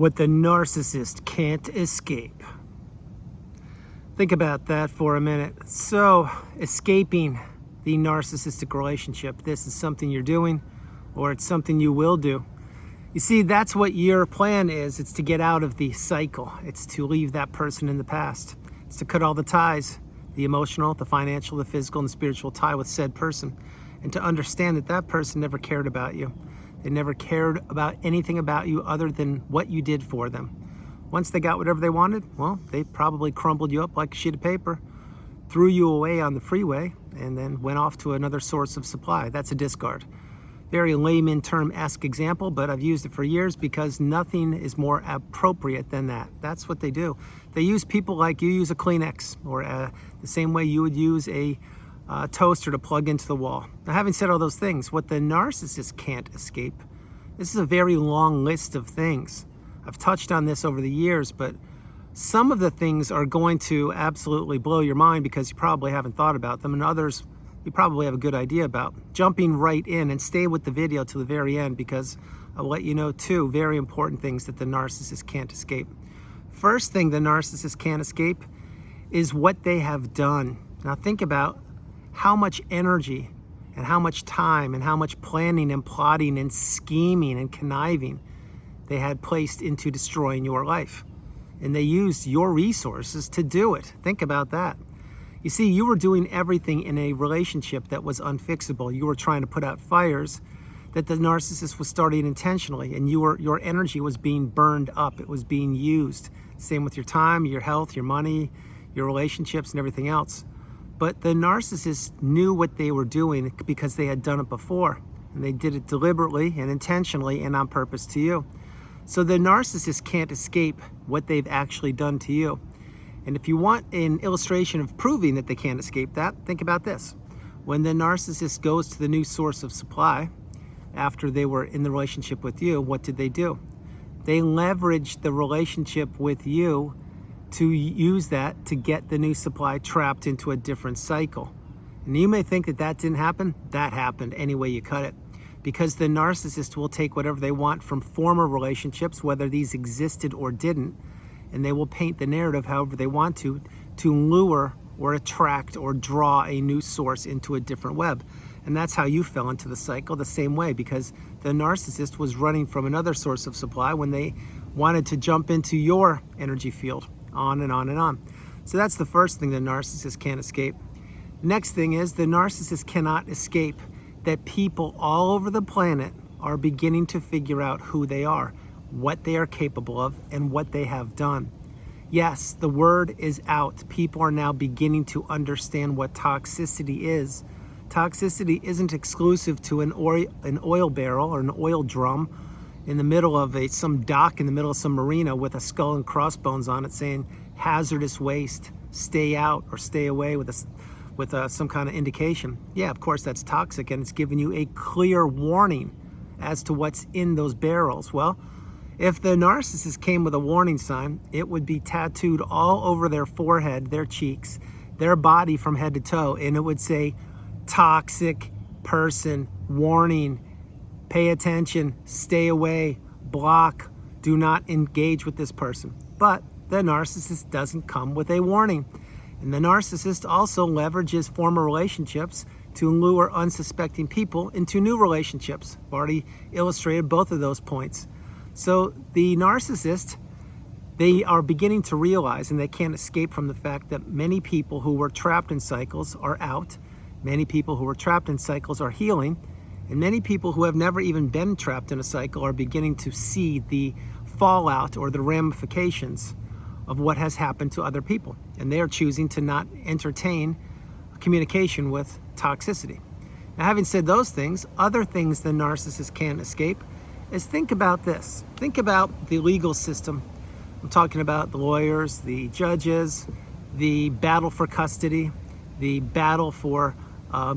What the narcissist can't escape. Think about that for a minute. So, escaping the narcissistic relationship, this is something you're doing, or it's something you will do. You see, that's what your plan is. It's to get out of the cycle. It's to leave that person in the past. It's to cut all the ties, the emotional, the financial, the physical, and the spiritual tie with said person. And to understand that that person never cared about you. They never cared about anything about you other than what you did for them. Once they got whatever they wanted, well, they probably crumpled you up like a sheet of paper, threw you away on the freeway, and then went off to another source of supply. That's a discard. Very layman term-esque example, but I've used it for years because nothing is more appropriate than that. That's what they do. They use people like you use a Kleenex, or the same way you would use a toaster to plug into the wall. Now, having said all those things, what the narcissist can't escape, this is a very long list of things. I've touched on this over the years, but some of the things are going to absolutely blow your mind because you probably haven't thought about them, and others you probably have a good idea about. Jumping right in, and stay with the video to the very end because I'll let you know two very important things that the narcissist can't escape. First thing the narcissist can't escape is what they have done. Now think about how much energy and how much time and how much planning and plotting and scheming and conniving they had placed into destroying your life. And they used your resources to do it. Think about that. You see, you were doing everything in a relationship that was unfixable. You were trying to put out fires that the narcissist was starting intentionally, and your energy was being burned up. It was being used. Same with your time, your health, your money, your relationships, and everything else. But the narcissist knew what they were doing because they had done it before, and they did it deliberately and intentionally and on purpose to you. So the narcissist can't escape what they've actually done to you. And if you want an illustration of proving that they can't escape that, think about this. When the narcissist goes to the new source of supply after they were in the relationship with you, what did they do? They leveraged the relationship with you to use that to get the new supply trapped into a different cycle. And you may think that that didn't happen. That happened any way you cut it. Because the narcissist will take whatever they want from former relationships, whether these existed or didn't, and they will paint the narrative however they want to lure or attract or draw a new source into a different web. And that's how you fell into the cycle the same way, because the narcissist was running from another source of supply when they wanted to jump into your energy field, on and on and on. So that's the first thing the narcissist can't escape. Next thing is the narcissist cannot escape that people all over the planet are beginning to figure out who they are, what they are capable of, and what they have done. Yes, the word is out. People are now beginning to understand what toxicity is. Toxicity isn't exclusive to an oil barrel or an oil drum in the middle of some dock in the middle of some marina with a skull and crossbones on it saying hazardous waste, stay out or stay away with some kind of indication. Yeah, of course that's toxic, and it's giving you a clear warning as to what's in those barrels. Well, if the narcissist came with a warning sign, it would be tattooed all over their forehead, their cheeks, their body from head to toe, and it would say, toxic person, warning, pay attention, stay away, block, do not engage with this person. But the narcissist doesn't come with a warning. And the narcissist also leverages former relationships to lure unsuspecting people into new relationships. I've already illustrated both of those points. So the narcissist, they are beginning to realize, and they can't escape from the fact that many people who were trapped in cycles are out. Many people who were trapped in cycles are healing. And many people who have never even been trapped in a cycle are beginning to see the fallout or the ramifications of what has happened to other people. And they are choosing to not entertain communication with toxicity. Now, having said those things, other things the narcissist can't escape is think about this. Think about the legal system. I'm talking about the lawyers, the judges, the battle for custody, the battle for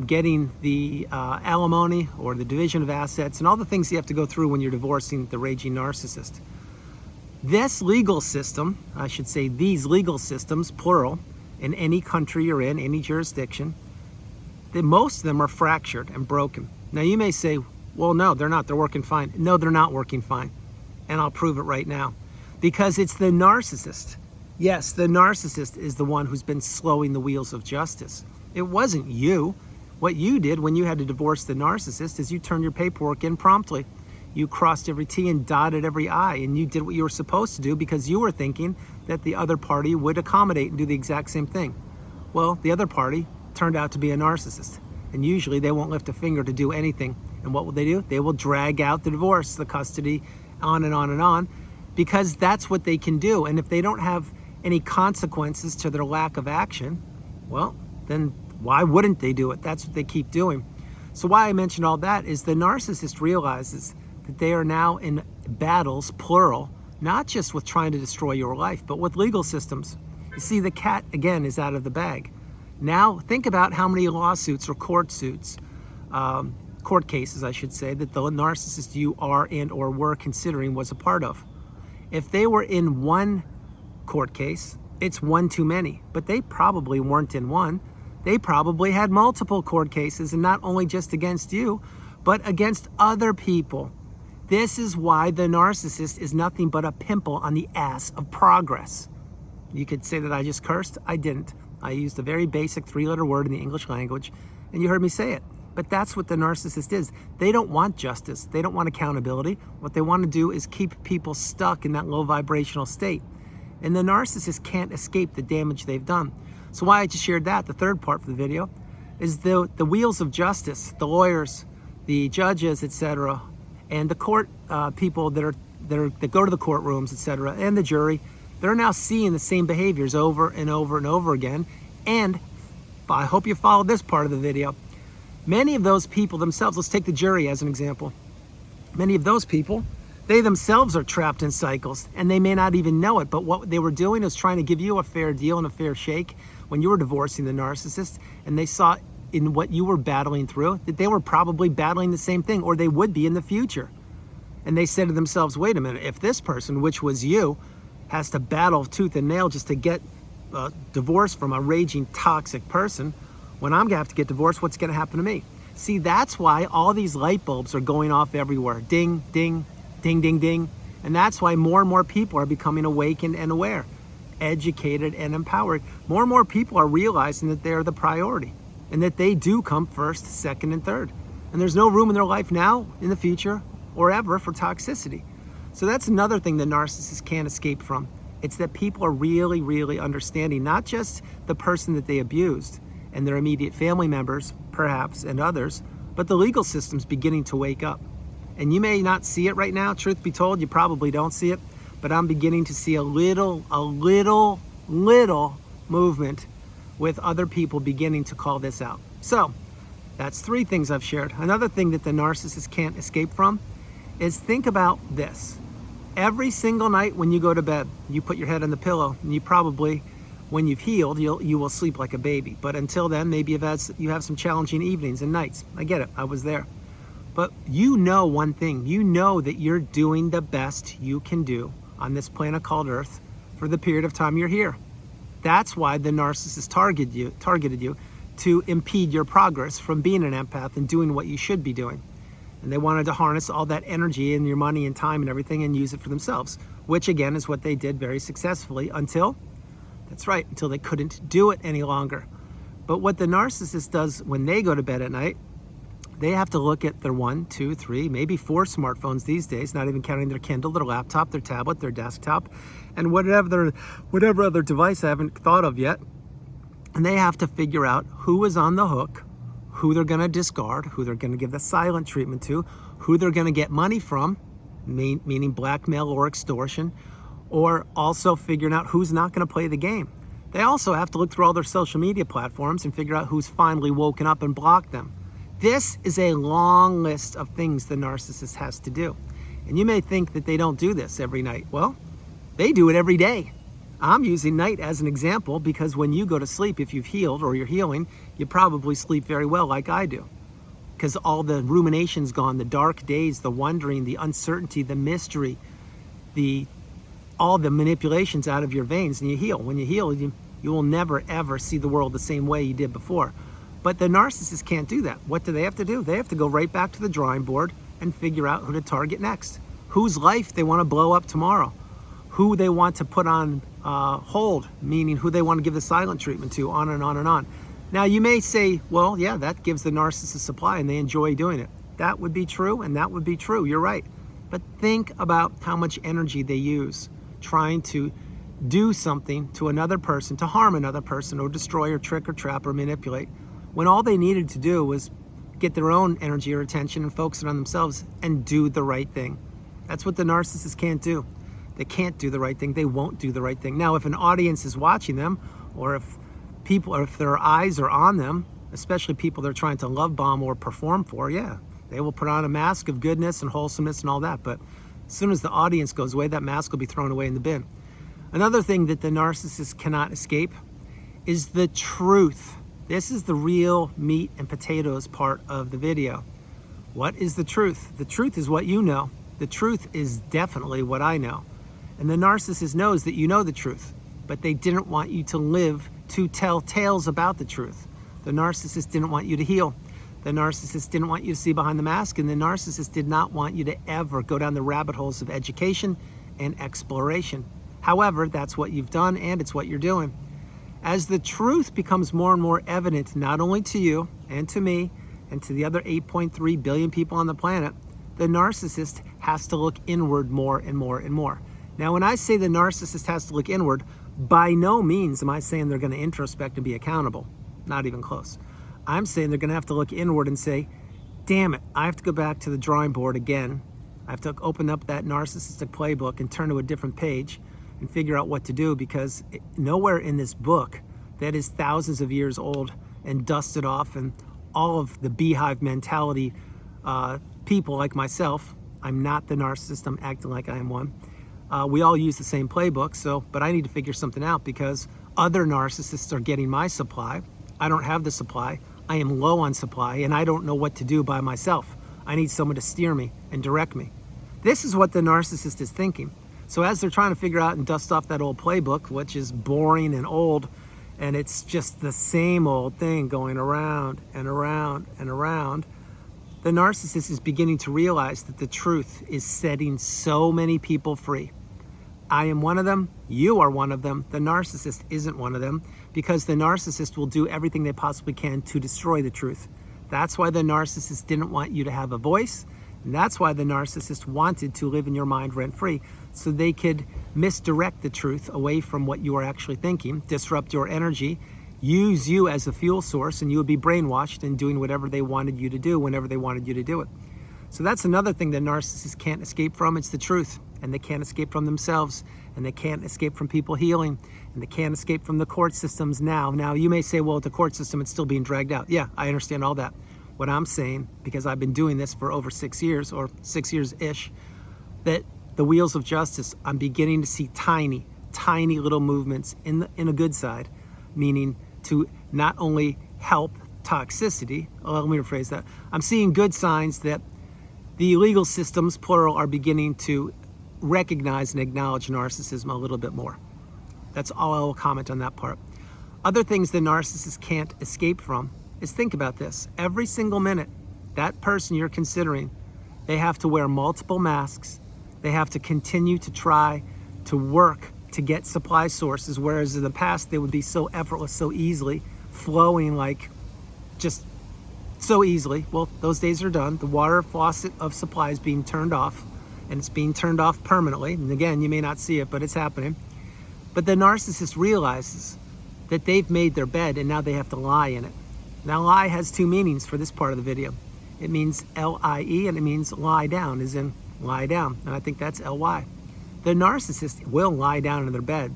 getting the alimony or the division of assets, and all the things you have to go through when you're divorcing the raging narcissist. This legal system, I should say these legal systems, plural, in any country you're in, any jurisdiction, most of them are fractured and broken. Now you may say, well, no, they're not. They're working fine. No, they're not working fine. And I'll prove it right now. Because it's the narcissist. Yes, the narcissist is the one who's been slowing the wheels of justice. It wasn't you. What you did when you had to divorce the narcissist is you turned your paperwork in promptly. You crossed every T and dotted every I, and you did what you were supposed to do because you were thinking that the other party would accommodate and do the exact same thing. Well, the other party turned out to be a narcissist, and usually they won't lift a finger to do anything. And what will they do? They will drag out the divorce, the custody, on and on and on, because that's what they can do. And if they don't have any consequences to their lack of action, well, then why wouldn't they do it? That's what they keep doing. So why I mentioned all that is the narcissist realizes that they are now in battles, plural, not just with trying to destroy your life, but with legal systems. You see, the cat, again, is out of the bag. Now, think about how many lawsuits or court cases, I should say, that the narcissist you are and or were considering was a part of. If they were in one court case, it's one too many, but they probably weren't in one. They probably had multiple court cases, and not only just against you, but against other people. This is why the narcissist is nothing but a pimple on the ass of progress. You could say that I just cursed. I didn't. I used a very basic 3-letter word in the English language, and you heard me say it. But that's what the narcissist is. They don't want justice. They don't want accountability. What they want to do is keep people stuck in that low vibrational state. And the narcissist can't escape the damage they've done. So why I just shared that, the third part of the video, is the wheels of justice, the lawyers, the judges, etc., and the court people that go to the courtrooms, etc., and the jury, they're now seeing the same behaviors over and over and over again. And I hope you followed this part of the video. Many of those people themselves, let's take the jury as an example. Many of those people, they themselves are trapped in cycles, and they may not even know it, but what they were doing was trying to give you a fair deal and a fair shake when you were divorcing the narcissist, and they saw in what you were battling through that they were probably battling the same thing, or they would be in the future. And they said to themselves, wait a minute, if this person, which was you, has to battle tooth and nail just to get divorced from a raging toxic person, when I'm gonna have to get divorced, what's gonna happen to me? See, that's why all these light bulbs are going off everywhere. Ding, ding, ding, ding, ding. And that's why more and more people are becoming awakened and aware, educated and empowered. More and more people are realizing that they're the priority and that they do come first, second, and third. And there's no room in their life now, in the future, or ever for toxicity. So that's another thing the narcissist can't escape from. It's that people are really, really understanding not just the person that they abused and their immediate family members, perhaps, and others, but the legal system's beginning to wake up. And you may not see it right now. Truth be told, you probably don't see it, but I'm beginning to see a little movement with other people beginning to call this out. So that's 3 things I've shared. Another thing that the narcissist can't escape from is, think about this. Every single night when you go to bed, you put your head on the pillow, and you probably, when you've healed, you will sleep like a baby. But until then, maybe you have some challenging evenings and nights. I get it, I was there. But you know one thing, you know that you're doing the best you can do on this planet called Earth for the period of time you're here. That's why the narcissist targeted you to impede your progress from being an empath and doing what you should be doing. And they wanted to harness all that energy and your money and time and everything and use it for themselves, which again is what they did very successfully until they couldn't do it any longer. But what the narcissist does when they go to bed at night, they have to look at their 1, 2, 3, maybe 4 smartphones these days, not even counting their Kindle, their laptop, their tablet, their desktop, and whatever other device I haven't thought of yet. And they have to figure out who is on the hook, who they're going to discard, who they're going to give the silent treatment to, who they're going to get money from, meaning blackmail or extortion, or also figuring out who's not going to play the game. They also have to look through all their social media platforms and figure out who's finally woken up and blocked them. This is a long list of things the narcissist has to do. And you may think that they don't do this every night. Well, they do it every day. I'm using night as an example because when you go to sleep, if you've healed or you're healing, you probably sleep very well like I do. Because all the rumination's gone, the dark days, the wondering, the uncertainty, the mystery, all the manipulations out of your veins, and you heal. When you heal, you will never ever see the world the same way you did before. But the narcissist can't do that. What do? They have to go right back to the drawing board and figure out who to target next. Whose life they want to blow up tomorrow. who they want to put on hold, meaning who they want to give the silent treatment to, on and on and on. Now, you may say, well, yeah, that gives the narcissist supply and they enjoy doing it. That would be true, and that would be true. You're right. But think about how much energy they use trying to do something to another person, to harm another person, or destroy, or trick, or trap, or manipulate, when all they needed to do was get their own energy or attention and focus it on themselves and do the right thing. That's what the narcissist can't do. They can't do the right thing. They won't do the right thing. Now, if an audience is watching them, or if their eyes are on them, especially people they're trying to love bomb or perform for, yeah, they will put on a mask of goodness and wholesomeness and all that. But as soon as the audience goes away, that mask will be thrown away in the bin. Another thing that the narcissist cannot escape is the truth. This is the real meat and potatoes part of the video. What is the truth? The truth is what you know. The truth is definitely what I know. And the narcissist knows that you know the truth, but they didn't want you to live to tell tales about the truth. The narcissist didn't want you to heal. The narcissist didn't want you to see behind the mask, and the narcissist did not want you to ever go down the rabbit holes of education and exploration. However, that's what you've done, and it's what you're doing. As the truth becomes more and more evident, not only to you and to me and to the other 8.3 billion people on the planet, the narcissist has to look inward more and more and more. Now, when I say the narcissist has to look inward, by no means am I saying they're going to introspect and be accountable. Not even close. I'm saying they're going to have to look inward and say, damn it, I have to go back to the drawing board again. I have to open up that narcissistic playbook and turn to a different page and figure out what to do, because nowhere in this book that is thousands of years old and dusted off, and all of the beehive mentality people like myself, I'm not the narcissist, I'm acting like I am one. We all use the same playbook, but I need to figure something out, because other narcissists are getting my supply. I don't have the supply. I am low on supply, and I don't know what to do by myself. I need someone to steer me and direct me. This is what the narcissist is thinking. So as they're trying to figure out and dust off that old playbook, which is boring and old, and it's just the same old thing going around and around and around, the narcissist is beginning to realize that the truth is setting so many people free. I am one of them. You are one of them. The narcissist isn't one of them, because the narcissist will do everything they possibly can to destroy the truth. That's why the narcissist didn't want you to have a voice. And that's why the narcissist wanted to live in your mind rent-free, so they could misdirect the truth away from what you are actually thinking, disrupt your energy, use you as a fuel source, and you would be brainwashed and doing whatever they wanted you to do whenever they wanted you to do it. So that's another thing that narcissists can't escape from. It's the truth. And they can't escape from themselves, and they can't escape from people healing, and they can't escape from the court systems now. Now, you may say, well, the court system, it's still being dragged out. Yeah, I understand all that. What I'm saying, because I've been doing this for over 6 years, or 6 years-ish, that the wheels of justice, I'm beginning to see tiny little movements in a good side, meaning to not only help toxicity, let me rephrase that, I'm seeing good signs that the legal systems, plural, are beginning to recognize and acknowledge narcissism a little bit more. That's all I will comment on that part. Other things the narcissist can't escape from is, think about this. Every single minute, that person you're considering, they have to wear multiple masks. They have to continue to try to work to get supply sources, whereas in the past they would be so effortless, so easily flowing, like just so easily. Well, those days are done. The water faucet of supply is being turned off, and it's being turned off permanently. And again, you may not see it, but it's happening. But the narcissist realizes that they've made their bed, and now they have to lie in it. Now, lie has two meanings for this part of the video. It means L-I-E, and it means lie down, as in lie down. And I think that's L-Y. The narcissist will lie down in their bed,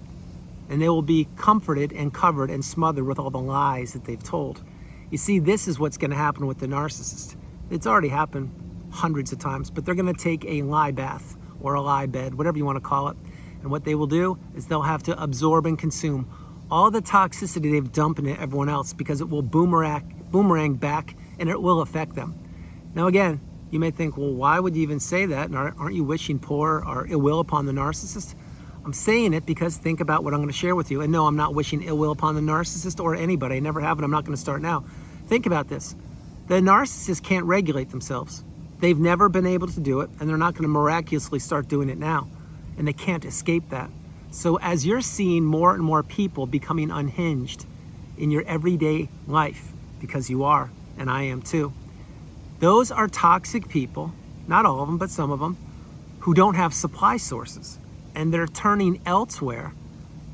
and they will be comforted and covered and smothered with all the lies that they've told. You see, this is what's going to happen with the narcissist. It's already happened hundreds of times, but they're going to take a lie bath or a lie bed, whatever you want to call it. And what they will do is they'll have to absorb and consume all the toxicity they've dumped into everyone else, because it will boomerang back, and it will affect them. Now, again, you may think, well, why would you even say that? And aren't you wishing poor or ill will upon the narcissist? I'm saying it because think about what I'm going to share with you. And no, I'm not wishing ill will upon the narcissist or anybody. I never have, and I'm not going to start now. Think about this. The narcissist can't regulate themselves. They've never been able to do it, and they're not going to miraculously start doing it now. and they can't escape that. So as you're seeing more and more people becoming unhinged in your everyday life, because you are, and I am too, those are toxic people, not all of them, but some of them, who don't have supply sources, and they're turning elsewhere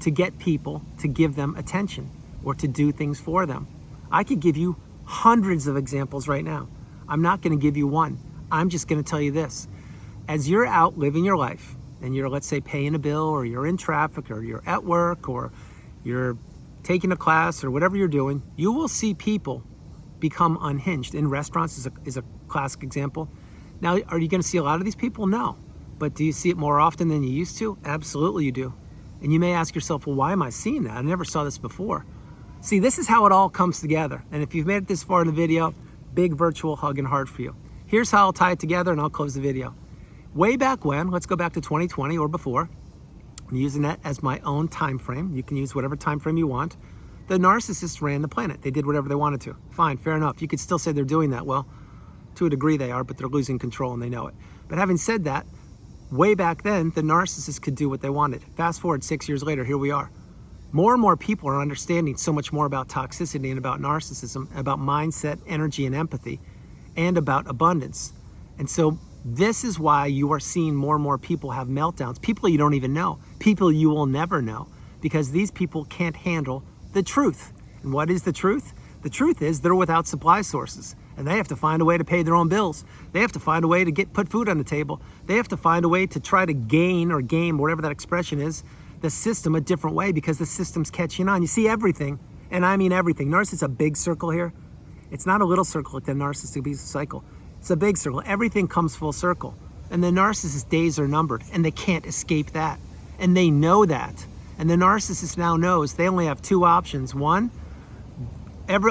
to get people to give them attention or to do things for them. I could give you hundreds of examples right now. I'm not going to give you one. I'm just going to tell you this. As you're out living your life, and you're, let's say, paying a bill, or you're in traffic, or you're at work, or you're taking a class, or whatever you're doing, you will see people become unhinged. In restaurants is a classic example. Now, are you going to see a lot of these people? No. But do you see it more often than you used to? Absolutely you do. And you may ask yourself, well, why am I seeing that? I never saw this before. See, this is how it all comes together. And if you've made it this far in the video, big virtual hug and heart for you. Here's how I'll tie it together, and I'll close the video. Way back when, let's go back to 2020 or before, I'm using that as my own time frame. You can use whatever time frame you want. The narcissists ran the planet. They did whatever they wanted to. Fine, fair enough. You could still say they're doing that. Well, to a degree they are, but they're losing control and they know it. But having said that, way back then, the narcissists could do what they wanted. Fast forward 6 years later, here we are. More and more people are understanding so much more about toxicity and about narcissism, about mindset, energy, and empathy, and about abundance. And so this is why you are seeing more and more people have meltdowns. People you don't even know. People you will never know. Because these people can't handle the truth. And what is the truth? The truth is they're without supply sources. And they have to find a way to pay their own bills. They have to find a way to put food on the table. They have to find a way to try to gain or game, whatever that expression is, the system a different way, because the system's catching on. You see everything, and I mean everything. Notice it's a big circle here. It's not a little circle like the narcissistic abuse cycle. It's a big circle. Everything comes full circle. And the narcissist days are numbered, and they can't escape that. And they know that. And the narcissist now knows they only have two options. One,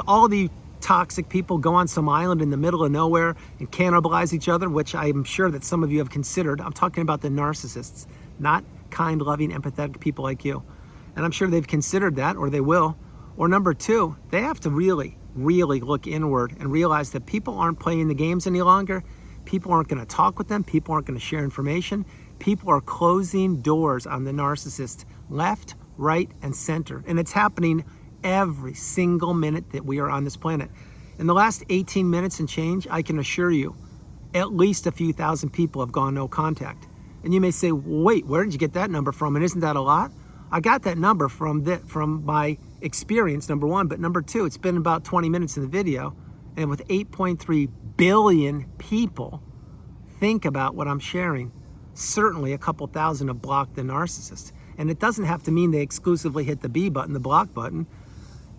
all the toxic people go on some island in the middle of nowhere and cannibalize each other, which I'm sure that some of you have considered. I'm talking about the narcissists, not kind, loving, empathetic people like you. And I'm sure they've considered that, or they will. Or number two, they have to really look inward and realize that people aren't playing the games any longer. People aren't going to talk with them. People aren't going to share information. People are closing doors on the narcissist left, right, and center. And it's happening every single minute that we are on this planet. In the last 18 minutes and change, I can assure you, at least a few thousand people have gone no contact. And you may say, wait, where did you get that number from? And isn't that a lot? I got that number from my experience, number one. But number two, it's been about 20 minutes in the video. And with 8.3 billion people think about what I'm sharing, certainly a couple thousand have blocked the narcissist. And it doesn't have to mean they exclusively hit the B button, the block button.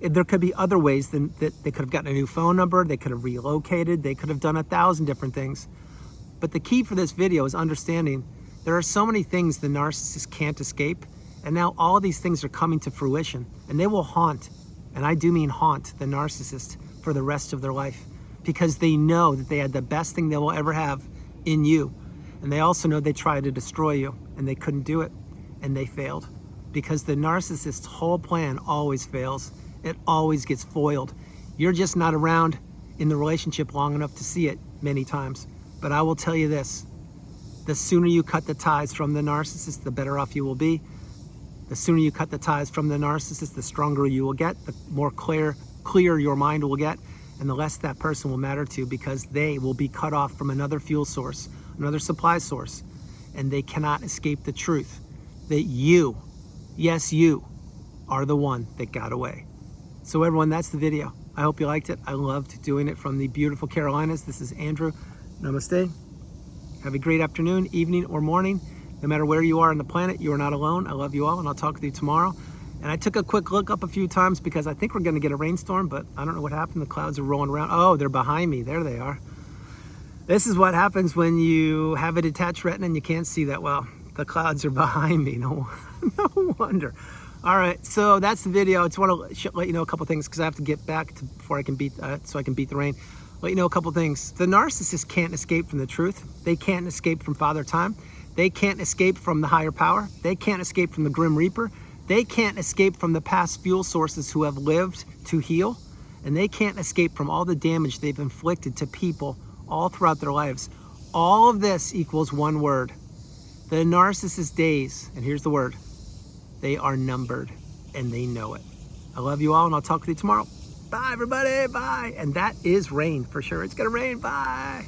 There could be other ways that they could have gotten a new phone number, they could have relocated, they could have done 1,000 different things. But the key for this video is understanding there are so many things the narcissist can't escape, and now all of these things are coming to fruition, and they will haunt, and I do mean haunt, the narcissist for the rest of their life, because they know that they had the best thing they will ever have in you. And they also know they tried to destroy you, and they couldn't do it, and they failed. Because the narcissist's whole plan always fails. It always gets foiled. You're just not around in the relationship long enough to see it many times. But I will tell you this, the sooner you cut the ties from the narcissist, the better off you will be. The sooner you cut the ties from the narcissist, the stronger you will get, the more clear your mind will get, and the less that person will matter to you, because they will be cut off from another fuel source, another supply source, and they cannot escape the truth that you, yes, you, are the one that got away. So everyone, that's the video. I hope you liked it. I loved doing it from the beautiful Carolinas. This is Andrew. Namaste. Have a great afternoon, evening, or morning. No matter where you are on the planet, you are not alone. I love you all, and I'll talk with you tomorrow. And I took a quick look up a few times because I think we're going to get a rainstorm, but I don't know what happened. The clouds are rolling around. Oh, they're behind me. There they are. This is what happens when you have a detached retina and you can't see that well. The clouds are behind me. No wonder. All right, so that's the video. I just want to let you know a couple things because I have to get back to, before I can beat, so I can beat the rain. Let you know a couple things. The narcissist can't escape from the truth. They can't escape from Father Time. They can't escape from the higher power. They can't escape from the Grim Reaper. They can't escape from the past fuel sources who have lived to heal. And they can't escape from all the damage they've inflicted to people all throughout their lives. All of this equals one word: The narcissist days, and here's the word, they are numbered, and they know it. I love you all, and I'll talk with you tomorrow. Bye, everybody. Bye. And that is rain for sure. It's going to rain. Bye.